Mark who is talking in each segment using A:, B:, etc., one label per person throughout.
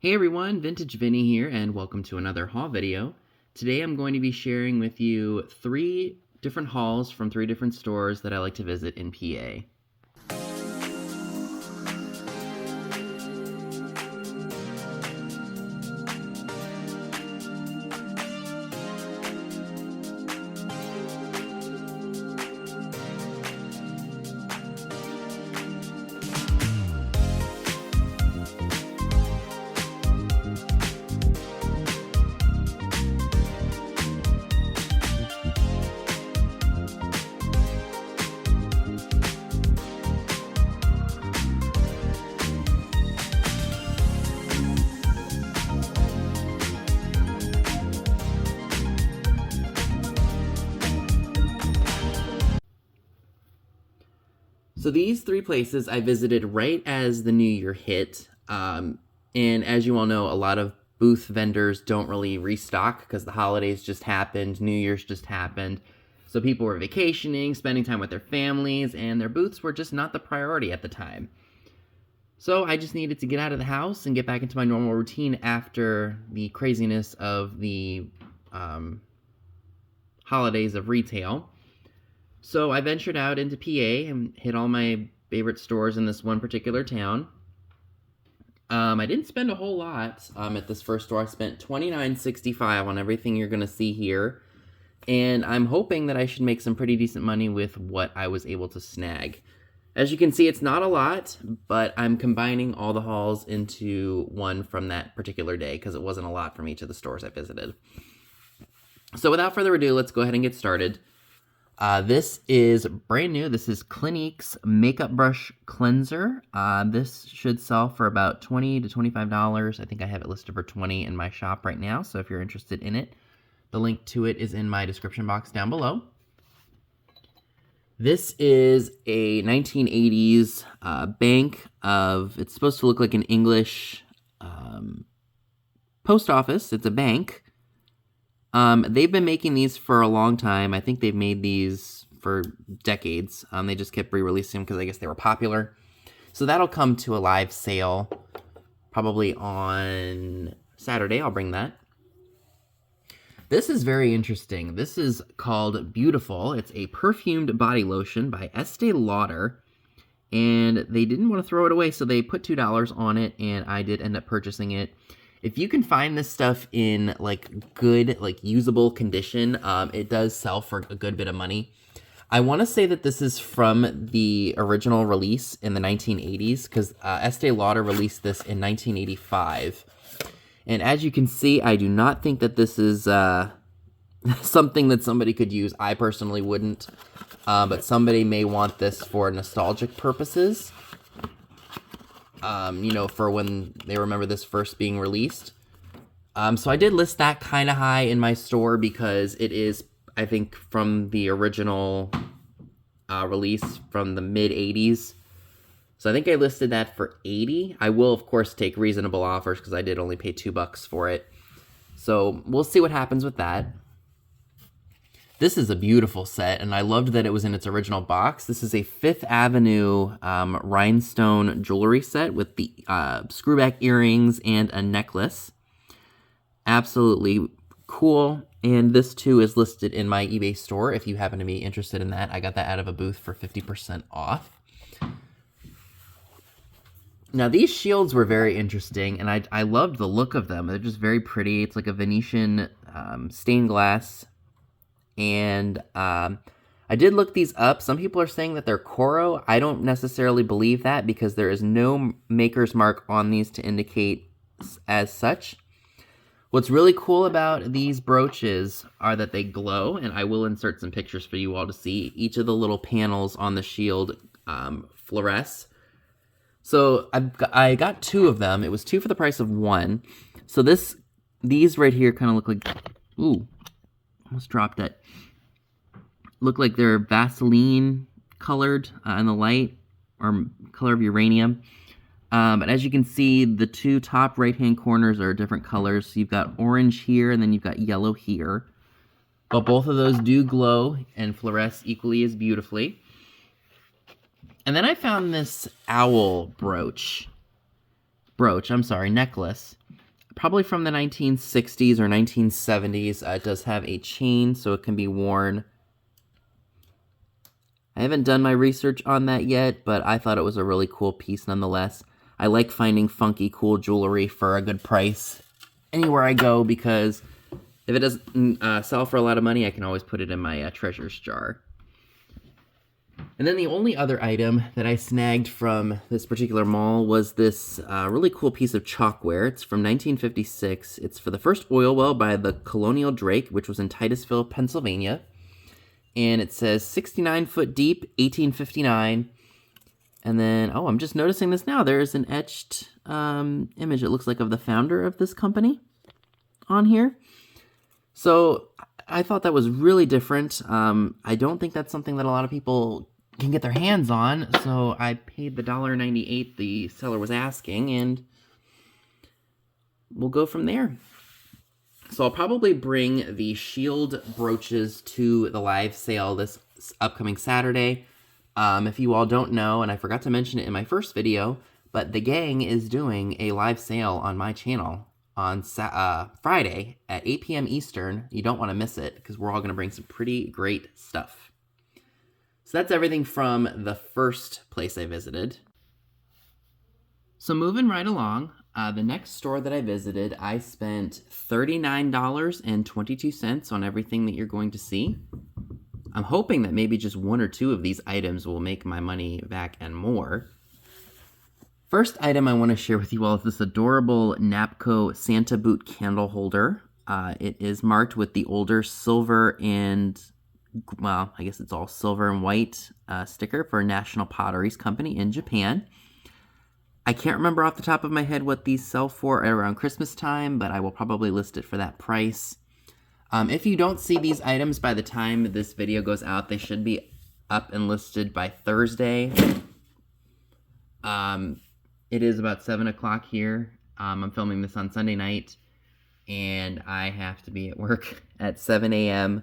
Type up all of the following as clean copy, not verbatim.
A: Hey everyone, Vintage Vinny here, and welcome to another haul video. Today I'm going to be sharing with you 3 different hauls from 3 different stores that I like to visit in PA. So these 3 places I visited right as the new year hit, and as you all know, a lot of booth vendors don't really restock because the holidays just happened, New Year's just happened, so people were vacationing, spending time with their families, and their booths were just not the priority at the time. So I just needed to get out of the house and get back into my normal routine after the craziness of the holidays of retail. So I ventured out into PA and hit all my favorite stores in this one particular town. I didn't spend a whole lot at this first store. I spent $29.65 on everything you're going to see here. And I'm hoping that I should make some pretty decent money with what I was able to snag. As you can see, it's not a lot, but I'm combining all the hauls into one from that particular day because it wasn't a lot from each of the stores I visited. So without further ado, let's go ahead and get started. This is brand new. This is Clinique's Makeup Brush Cleanser. This should sell for about $20 to $25. I think I have it listed for $20 in my shop right now, so if you're interested in it, the link to it is in my description box down below. This is a 1980s bank of, it's supposed to look like an English post office. It's a bank. They've been making these for a long time. I think they've made these for decades. They just kept re-releasing them because I guess they were popular. So that'll come to a live sale probably on Saturday. I'll bring that. This is very interesting. This is called Beautiful. It's a perfumed body lotion by Estee Lauder. And they didn't want to throw it away, so they put $2 on it, and I did end up purchasing it. If you can find this stuff in, good, usable condition, it does sell for a good bit of money. I want to say that this is from the original release in the 1980s, because Estee Lauder released this in 1985. And as you can see, I do not think that this is something that somebody could use. I personally wouldn't, but somebody may want this for nostalgic purposes. For when they remember this first being released. So I did list that kind of high in my store because it is, I think, from the original release from the mid-80s. So I think I listed that for $80. I will, of course, take reasonable offers because I did only pay $2 for it. So we'll see what happens with that. This is a beautiful set, and I loved that it was in its original box. This is a Fifth Avenue rhinestone jewelry set with the screwback earrings and a necklace. Absolutely cool. And this, too, is listed in my eBay store if you happen to be interested in that. I got that out of a booth for 50% off. Now, these shields were very interesting, and I loved the look of them. They're just very pretty. It's like a Venetian stained glass. And I did look these up. Some people are saying that they're Coro. I don't necessarily believe that because there is no maker's mark on these to indicate as such. What's really cool about these brooches are that they glow, and I will insert some pictures for you all to see. Each of the little panels on the shield fluoresce. So I got 2 of them. It was 2 for the price of 1. So these right here kind of look like, ooh, almost dropped it. Look like they're Vaseline colored in the light, or color of uranium. But as you can see, the 2 top right-hand corners are different colors. So you've got orange here, and then you've got yellow here. But both of those do glow and fluoresce equally as beautifully. And then I found this owl necklace. probably from the 1960s or 1970s. It does have a chain, so it can be worn. I haven't done my research on that yet, but I thought it was a really cool piece nonetheless. I like finding funky, cool jewelry for a good price anywhere I go, because if it doesn't sell for a lot of money, I can always put it in my treasures jar. And then the only other item that I snagged from this particular mall was this really cool piece of chalkware. It's from 1956. It's for the first oil well by the Colonial Drake, which was in Titusville, Pennsylvania. And it says 69 foot deep, 1859. And then, oh, I'm just noticing this now. There's an etched image, it looks like, of the founder of this company on here. So I thought that was really different. I don't think that's something that a lot of people can get their hands on, so I paid the $1.98 the seller was asking, and we'll go from there. So I'll probably bring the shield brooches to the live sale this upcoming Saturday. If you all don't know, and I forgot to mention it in my first video, but the gang is doing a live sale on my channel on Friday at 8 p.m. Eastern. You don't want to miss it, because we're all going to bring some pretty great stuff. So that's everything from the first place I visited. So moving right along, the next store that I visited, I spent $39.22 on everything that you're going to see. I'm hoping that maybe just one or two of these items will make my money back and more. First item I want to share with you all is this adorable Napco Santa boot candle holder. It is marked with the older silver and, well, I guess it's all silver and white sticker for National Potteries Company in Japan. I can't remember off the top of my head what these sell for around Christmas time, but I will probably list it for that price. If you don't see these items by the time this video goes out, they should be up and listed by Thursday. It is about 7 o'clock here. I'm filming this on Sunday night, and I have to be at work at 7 a.m.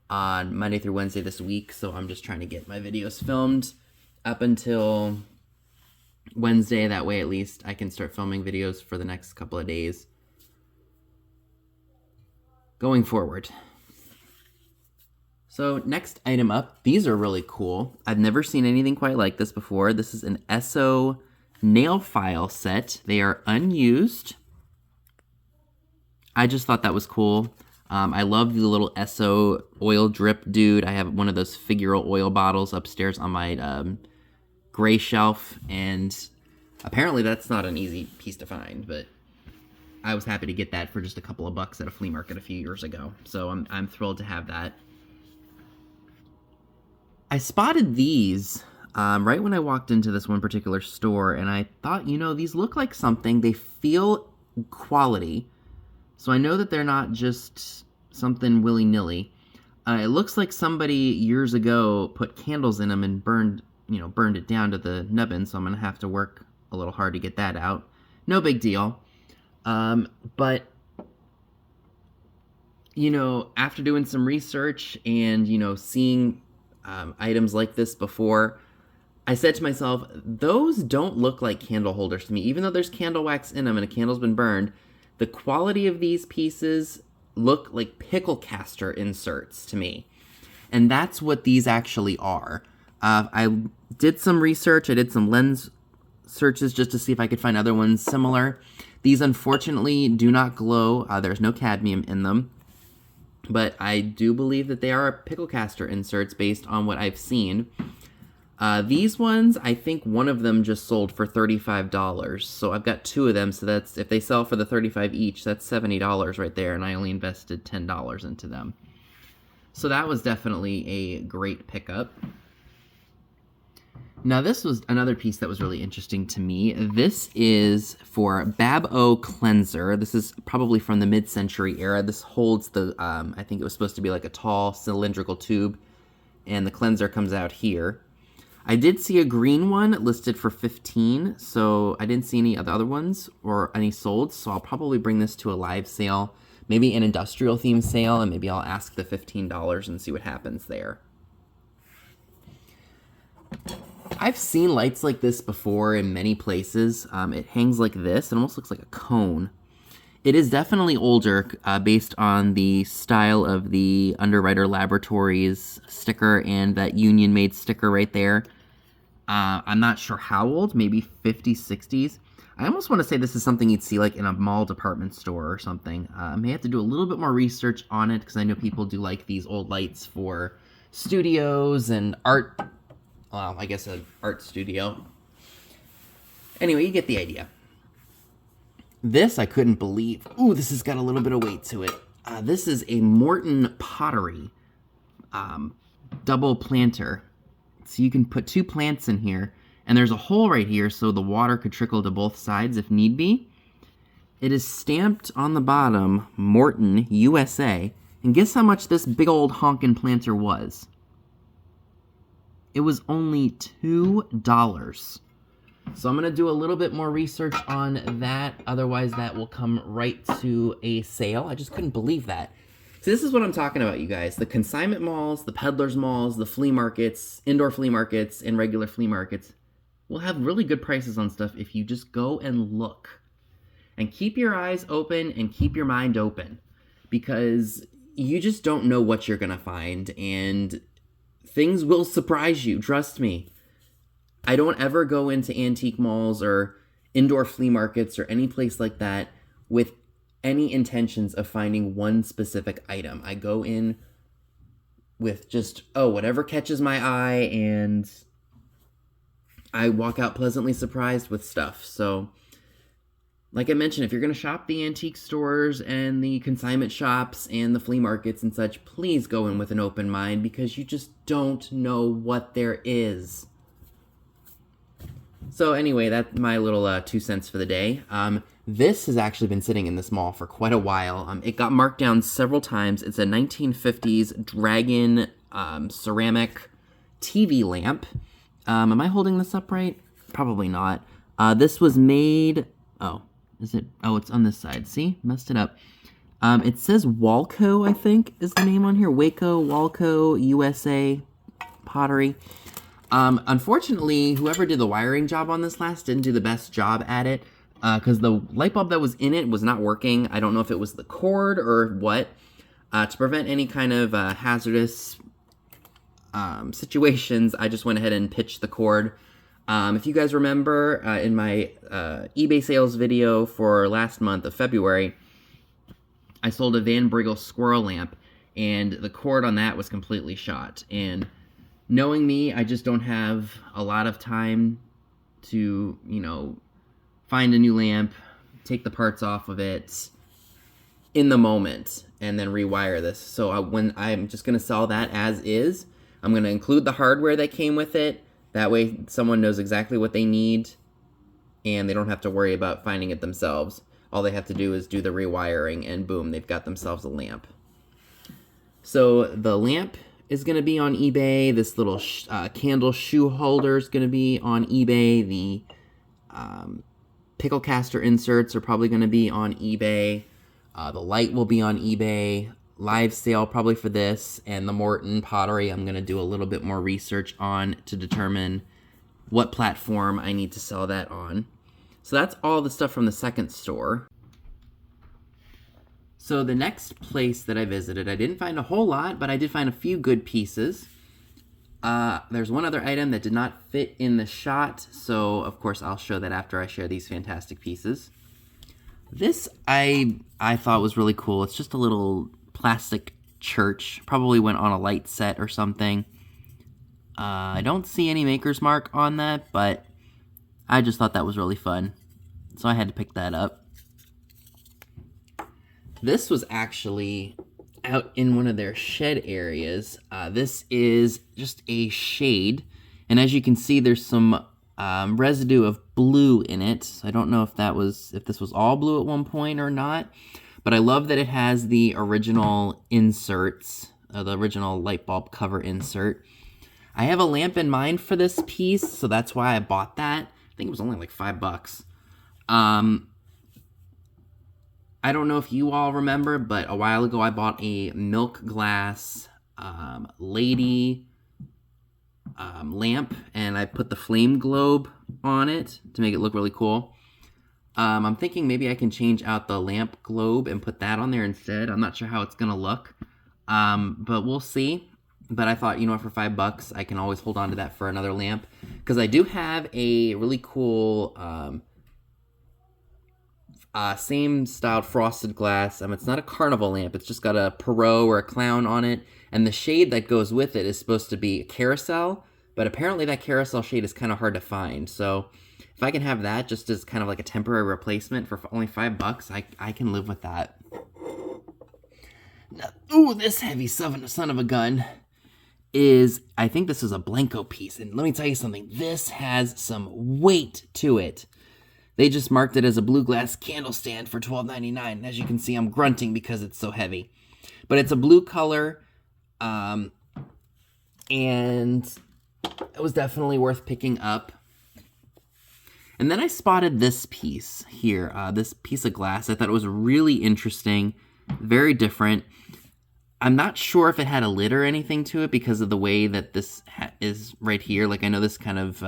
A: on Monday through Wednesday this week, so I'm just trying to get my videos filmed up until Wednesday. That way, at least, I can start filming videos for the next couple of days going forward. So next item up, these are really cool. I've never seen anything quite like this before. This is an Esso nail file set. They are unused. I just thought that was cool. I love the little Esso oil drip dude. I have one of those figural oil bottles upstairs on my gray shelf, and apparently that's not an easy piece to find, but I was happy to get that for just a couple of bucks at a flea market a few years ago. So I'm thrilled to have that. I spotted these right when I walked into this one particular store, and I thought, you know, these look like something. They feel quality. So I know that they're not just something willy-nilly. It looks like somebody years ago put candles in them and burned it down to the nubbin, so I'm going to have to work a little hard to get that out. No big deal. But, you know, after doing some research and, you know, seeing items like this before, I said to myself, those don't look like candle holders to me. Even though there's candle wax in them and a candle's been burned, the quality of these pieces look like pickle caster inserts to me. And that's what these actually are. I did some research. I did some lens searches just to see if I could find other ones similar. These, unfortunately, do not glow. There's no cadmium in them. But I do believe that they are pickle caster inserts based on what I've seen. These ones, I think one of them just sold for $35. So I've got two of them. So that's, if they sell for the $35 each, that's $70 right there. And I only invested $10 into them. So that was definitely a great pickup. Now, this was another piece that was really interesting to me. This is for Bab-O Cleanser. This is probably from the mid-century era. This holds the, I think it was supposed to be like a tall cylindrical tube, and the cleanser comes out here. I did see a green one listed for $15, so I didn't see any of the other ones or any sold, so I'll probably bring this to a live sale, maybe an industrial theme sale, and maybe I'll ask the $15 and see what happens there. I've seen lights like this before in many places. It hangs like this. It almost looks like a cone. It is definitely older, based on the style of the Underwriter Laboratories sticker and that Union Made sticker right there. I'm not sure how old, maybe 50s, 60s. I almost want to say this is something you'd see like in a mall department store or something. I may have to do a little bit more research on it because I know people do like these old lights for studios and art. Well, I guess an art studio. Anyway, you get the idea. This I couldn't believe. Ooh, this has got a little bit of weight to it. This is a Morton Pottery double planter. So you can put 2 plants in here, and there's a hole right here so the water could trickle to both sides if need be. It is stamped on the bottom, Morton, USA, and guess how much this big old honkin' planter was? It was only $2. So I'm going to do a little bit more research on that, otherwise that will come right to a sale. I just couldn't believe that. So this is what I'm talking about, you guys. The consignment malls, the peddlers malls, the flea markets, indoor flea markets, and regular flea markets will have really good prices on stuff if you just go and look. And keep your eyes open and keep your mind open, because you just don't know what you're going to find, and things will surprise you, trust me. I don't ever go into antique malls or indoor flea markets or any place like that with any intentions of finding one specific item. I go in with just, whatever catches my eye, and I walk out pleasantly surprised with stuff. So, like I mentioned, if you're going to shop the antique stores and the consignment shops and the flea markets and such, please go in with an open mind, because you just don't know what there is. So anyway, that's my little 2 cents for the day. This has actually been sitting in this mall for quite a while. It got marked down several times. It's a 1950s Dragon ceramic TV lamp. Am I holding this up right? Probably not. This was made... is it? It's on this side. See? Messed it up. It says Walco, I think, is the name on here. Waco, Walco, USA Pottery. Unfortunately, whoever did the wiring job on this last didn't do the best job at it, because the light bulb that was in it was not working. I don't know if it was the cord or what. To prevent any kind of hazardous situations, I just went ahead and pitched the cord. If you guys remember, in my eBay sales video for last month of February, I sold a Van Briggle squirrel lamp, and the cord on that was completely shot. And knowing me, I just don't have a lot of time to, find a new lamp, take the parts off of it in the moment, and then rewire this. So when I'm just going to sell that as is, I'm going to include the hardware that came with it. That way someone knows exactly what they need, and they don't have to worry about finding it themselves. All they have to do is do the rewiring, and boom, they've got themselves a lamp. So the lamp is going to be on eBay. This little candle shoe holder is going to be on eBay. The pickle caster inserts are probably going to be on eBay. The light will be on eBay. Live sale probably for this. And the Morton Pottery, I'm going to do a little bit more research on to determine what platform I need to sell that on. So that's all the stuff from the second store. So the next place that I visited, I didn't find a whole lot, but I did find a few good pieces. There's one other item that did not fit in the shot, so of course I'll show that after I share these fantastic pieces. This I thought was really cool. It's just a little plastic church. Probably went on a light set or something. I don't see any maker's mark on that, but I just thought that was really fun. So I had to pick that up. This was actually out in one of their shed areas. This is just a shade, and as you can see, there's some residue of blue in it. So I don't know if this was all blue at one point or not, but I love that it has the original inserts, the original light bulb cover insert. I have a lamp in mind for this piece, so that's why I bought that. I think it was only like $5. I don't know if you all remember, but a while ago I bought a milk glass lady lamp, and I put the flame globe on it to make it look really cool. I'm thinking maybe I can change out the lamp globe and put that on there instead. I'm not sure how it's going to look, but we'll see. But I thought, for $5, I can always hold on to that for another lamp. Because I do have a really cool same styled frosted glass. It's not a carnival lamp. It's just got a Perot or a clown on it. And the shade that goes with it is supposed to be a carousel. But apparently that carousel shade is kind of hard to find. So if I can have that just as kind of like a temporary replacement for only $5, I can live with that. Now, ooh, this heavy son of a gun is, I think this is a Blanco piece. And let me tell you something. This has some weight to it. They just marked it as a blue glass candle stand for $12.99. As you can see, I'm grunting because it's so heavy. But it's a blue color, and it was definitely worth picking up. And then I spotted this piece here, this piece of glass. I thought it was really interesting, very different. I'm not sure if it had a lid or anything to it because of the way that this is right here. Like, I know this kind of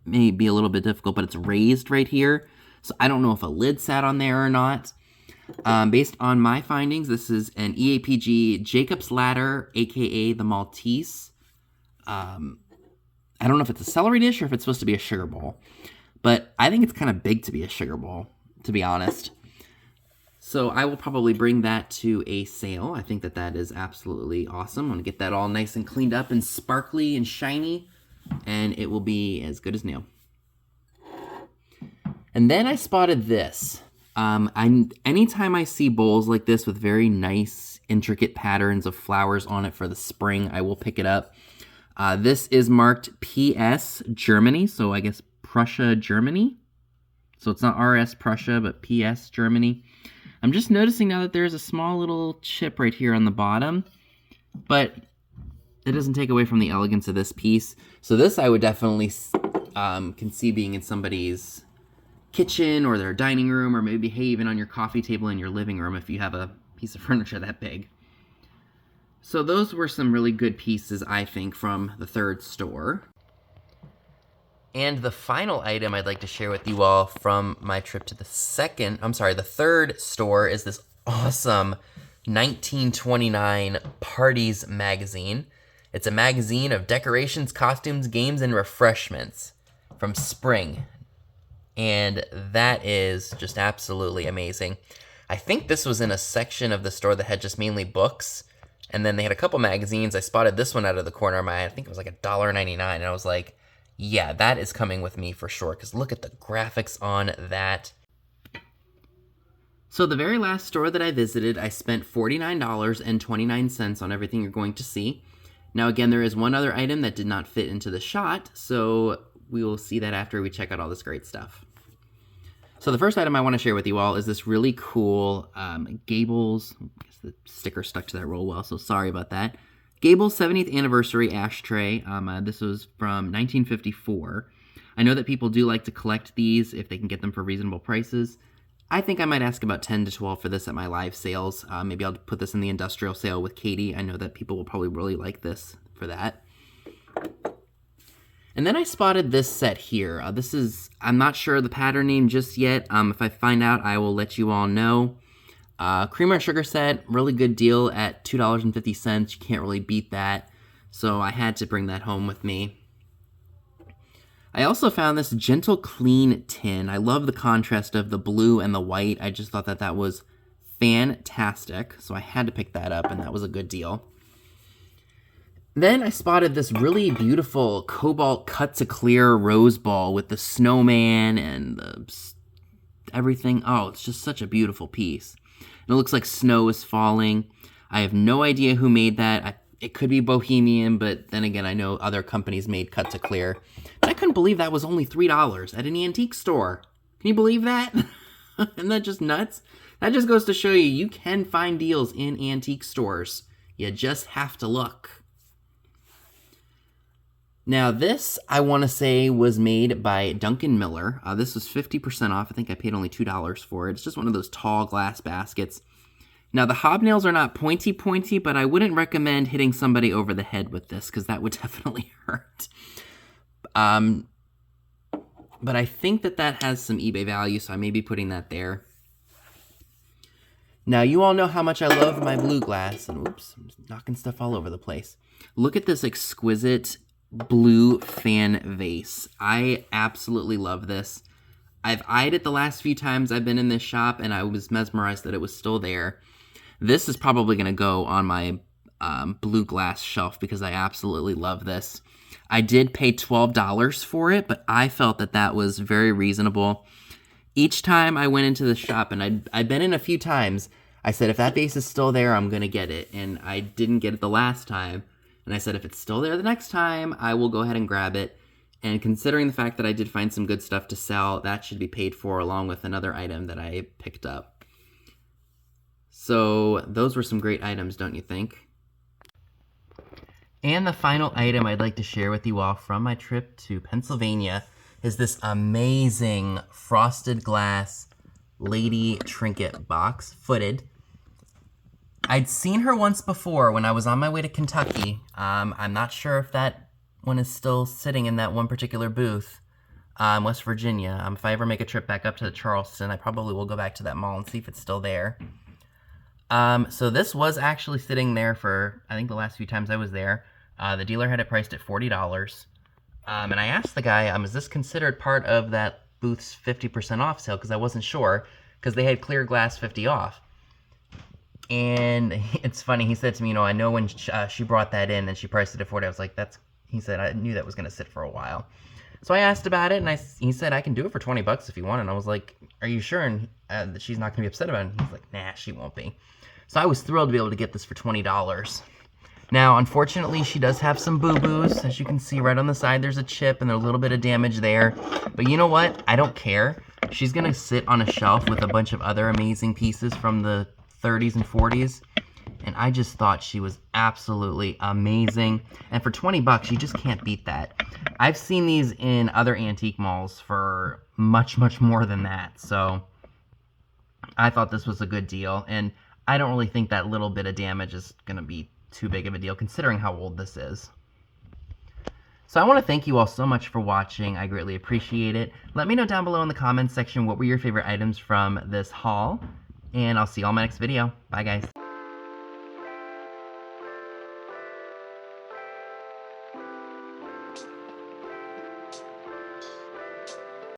A: may be a little bit difficult, but it's raised right here. So I don't know if a lid sat on there or not. Based on my findings, this is an EAPG Jacob's Ladder, aka the Maltese. I don't know if it's a celery dish or if it's supposed to be a sugar bowl. But I think it's kind of big to be a sugar bowl, to be honest. So I will probably bring that to a sale. I think that is absolutely awesome. I'm going to get that all nice and cleaned up and sparkly and shiny, and it will be as good as new. And then I spotted this. Anytime I see bowls like this with very nice, intricate patterns of flowers on it for the spring, I will pick it up. This is marked PS Germany, so I guess Prussia, Germany. So it's not RS Prussia, but PS Germany. I'm just noticing now that there's a small little chip right here on the bottom, but it doesn't take away from the elegance of this piece. So this I would definitely can see being in somebody's kitchen or their dining room, or maybe, hey, even on your coffee table in your living room if you have a piece of furniture that big. So those were some really good pieces, I think, from the third store. And the final item I'd like to share with you all from my trip to the third store is this awesome 1929 Parties magazine. It's a magazine of decorations, costumes, games, and refreshments from spring. And that is just absolutely amazing. I think this was in a section of the store that had just mainly books. And then they had a couple magazines. I spotted this one out of the corner of my eye. I think it was like $1.99. And I was like, yeah, that is coming with me for sure, because look at the graphics on that. So the very last store that I visited, I spent $49.29 on everything you're going to see. Now again, there is one other item that did not fit into the shot, so we will see that after we check out all this great stuff. So the first item I want to share with you all is this really cool Gables, I guess the sticker stuck to that roll well, so sorry about that. Gables 70th anniversary ashtray. This was from 1954. I know that people do like to collect these if they can get them for reasonable prices. I think I might ask about 10 to 12 for this at my live sales. Maybe I'll put this in the industrial sale with Katie. I know that people will probably really like this for that. And then I spotted this set here. I'm not sure the pattern name just yet. If I find out, I will let you all know. Creamer and sugar set, really good deal at $2.50. You can't really beat that. So I had to bring that home with me. I also found this Gentle Clean tin. I love the contrast of the blue and the white. I just thought that was fantastic. So I had to pick that up, and that was a good deal. Then I spotted this really beautiful cobalt cut to clear rose ball with the snowman and everything. Oh, it's just such a beautiful piece. And it looks like snow is falling. I have no idea who made that. It could be Bohemian, but then again, I know other companies made cut to clear. But I couldn't believe that was only $3 at an antique store. Can you believe that? Isn't that just nuts? That just goes to show you can find deals in antique stores. You just have to look. Now this, I want to say, was made by Duncan Miller. This was 50% off. I think I paid only $2 for it. It's just one of those tall glass baskets. Now the hobnails are not pointy, but I wouldn't recommend hitting somebody over the head with this because that would definitely hurt. One But I think that has some eBay value, so I may be putting that there. Now, you all know how much I love my blue glass. And oops, I'm knocking stuff all over the place. Look at this exquisite blue fan vase. I absolutely love this. I've eyed it the last few times I've been in this shop, and I was mesmerized that it was still there. This is probably going to go on my blue glass shelf because I absolutely love this. I did pay $12 for it, but I felt that was very reasonable. Each time I went into the shop, and I'd been in a few times, I said, if that vase is still there, I'm going to get it. And I didn't get it the last time. And I said, if it's still there the next time, I will go ahead and grab it. And considering the fact that I did find some good stuff to sell, that should be paid for along with another item that I picked up. So those were some great items, don't you think? And the final item I'd like to share with you all from my trip to Pennsylvania is this amazing frosted glass lady trinket box, footed. I'd seen her once before when I was on my way to Kentucky. I'm not sure if that one is still sitting in that one particular booth, West Virginia. If I ever make a trip back up to Charleston, I probably will go back to that mall and see if it's still there. So this was actually sitting there for, I think, the last few times I was there. The dealer had it priced at $40. And I asked the guy, is this considered part of that booth's 50% off sale? Because I wasn't sure, because they had clear glass 50 off. And it's funny, he said to me, I know when she brought that in and she priced it at $40, I was like, he said, I knew that was going to sit for a while. So I asked about it, and he said, I can do it for $20 if you want. And I was like, are you sure? And that she's not going to be upset about it? And he's like, nah, she won't be. So I was thrilled to be able to get this for $20. Now, unfortunately, she does have some boo-boos. As you can see right on the side, there's a chip and there's a little bit of damage there. But you know what? I don't care. She's going to sit on a shelf with a bunch of other amazing pieces from the 30s and 40s. And I just thought she was absolutely amazing. And for $20, you just can't beat that. I've seen these in other antique malls for much, much more than that. So I thought this was a good deal. And I don't really think that little bit of damage is going to be too big of a deal considering how old this is. So I want to thank you all so much for watching. I greatly appreciate it. Let me know down below in the comments section what were your favorite items from this haul. And I'll see you all in my next video. Bye, guys.